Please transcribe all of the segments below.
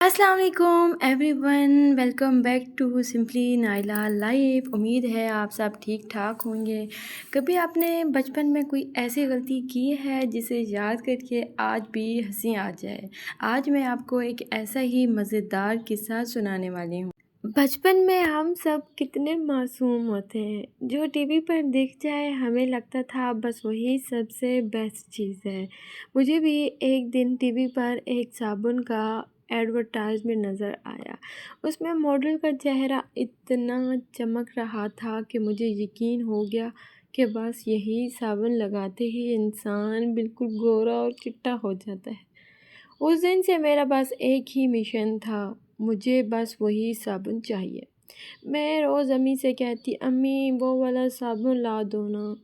अस्सलाम वालेकुम everyone, welcome back to simply Naila life. उम्मीद है आप सब ठीक ठाक होंगे। कभी आपने बचपन में कोई ऐसी गलती की है जिसे याद करके आज भी हंसी आ जाए? आज मैं आपको एक ऐसा ही मज़ेदार किस्सा सुनाने वाली हूँ। बचपन में हम सब कितने मासूम होते हैं, जो टीवी पर दिख जाए हमें लगता था बस वही सबसे बेस्ट चीज़ है। मुझे भी एक दिन टीवी पर एक साबुन का एडवर्टाइजमेंट नज़र आया। उसमें मॉडल का चेहरा इतना चमक रहा था कि मुझे यकीन हो गया कि बस यही साबुन लगाते ही इंसान बिल्कुल गोरा और चिट्टा हो जाता है। उस दिन से मेरा बस एक ही मिशन था, मुझे बस वही साबुन चाहिए। मैं रोज़ अम्मी से कहती, अम्मी वो वाला साबुन ला दो ना।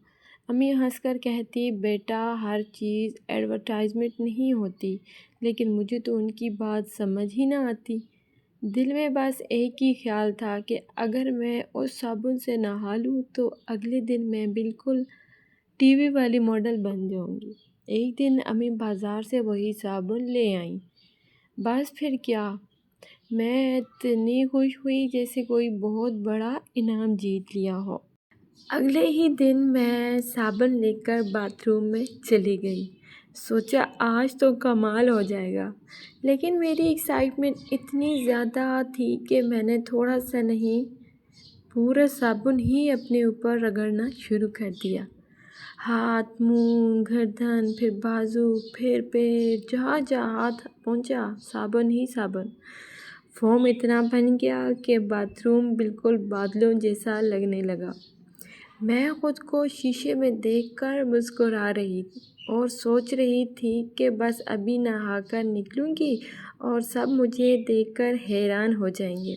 अम्मी हंसकर कहती, बेटा हर चीज़ एडवर्टाइजमेंट नहीं होती। लेकिन मुझे तो उनकी बात समझ ही ना आती। दिल में बस एक ही ख्याल था कि अगर मैं उस साबुन से नहा लूँ तो अगले दिन मैं बिल्कुल टीवी वाली मॉडल बन जाऊंगी। एक दिन अम्मी बाज़ार से वही साबुन ले आईं। बस फिर क्या, मैं इतनी खुश हुई जैसे कोई बहुत बड़ा इनाम जीत लिया हो। अगले ही दिन मैं साबुन लेकर बाथरूम में चली गई। सोचा आज तो कमाल हो जाएगा। लेकिन मेरी एक्साइटमेंट इतनी ज़्यादा थी कि मैंने थोड़ा सा नहीं, पूरा साबुन ही अपने ऊपर रगड़ना शुरू कर दिया। हाथ, मुंह, गर्दन, फिर बाजू, फिर पैर, जहाँ जहाँ हाथ पहुँचा साबुन ही साबुन। फोम इतना बन गया कि बाथरूम बिल्कुल बादलों जैसा लगने लगा। मैं खुद को शीशे में देखकर मुस्कुरा रही और सोच रही थी कि बस अभी नहाकर निकलूँगी और सब मुझे देखकर हैरान हो जाएंगे।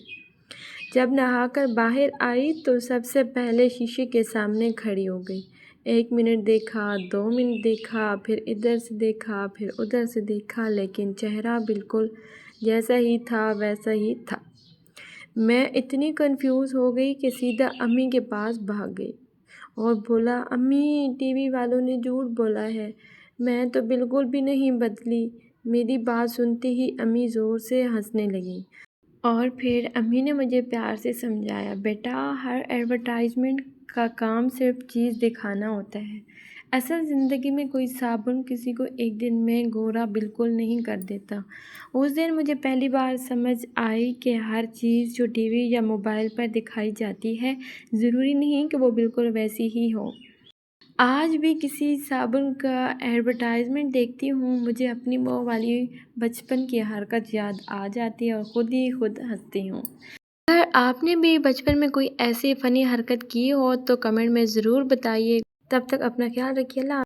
जब नहाकर बाहर आई तो सबसे पहले शीशे के सामने खड़ी हो गई। 1 मिनट देखा, 2 मिनट देखा, फिर इधर से देखा, फिर उधर से देखा, लेकिन चेहरा बिल्कुल जैसा ही था वैसा ही था। मैं इतनी कंफ्यूज हो गई कि सीधा अम्मी के पास भाग गई और बोला, अम्मी टीवी वालों ने झूठ बोला है, मैं तो बिल्कुल भी नहीं बदली। मेरी बात सुनते ही अम्मी ज़ोर से हंसने लगी और फिर अम्मी ने मुझे प्यार से समझाया, बेटा हर एडवर्टाइजमेंट का काम सिर्फ चीज़ दिखाना होता है। असल ज़िंदगी में कोई साबुन किसी को एक दिन में गोरा बिल्कुल नहीं कर देता। उस दिन मुझे पहली बार समझ आई कि हर चीज़ जो टीवी या मोबाइल पर दिखाई जाती है ज़रूरी नहीं कि वो बिल्कुल वैसी ही हो। आज भी किसी साबुन का एडवर्टाइजमेंट देखती हूँ, मुझे अपनी वो वाली बचपन की हरकत याद आ जाती है और ख़ुद ही खुद हंसती हूँ। अगर आपने भी बचपन में कोई ऐसी फ़नी हरकत की हो तो कमेंट में ज़रूर बताइए। तब तक अपना ख्याल रखिए। अल्लाह।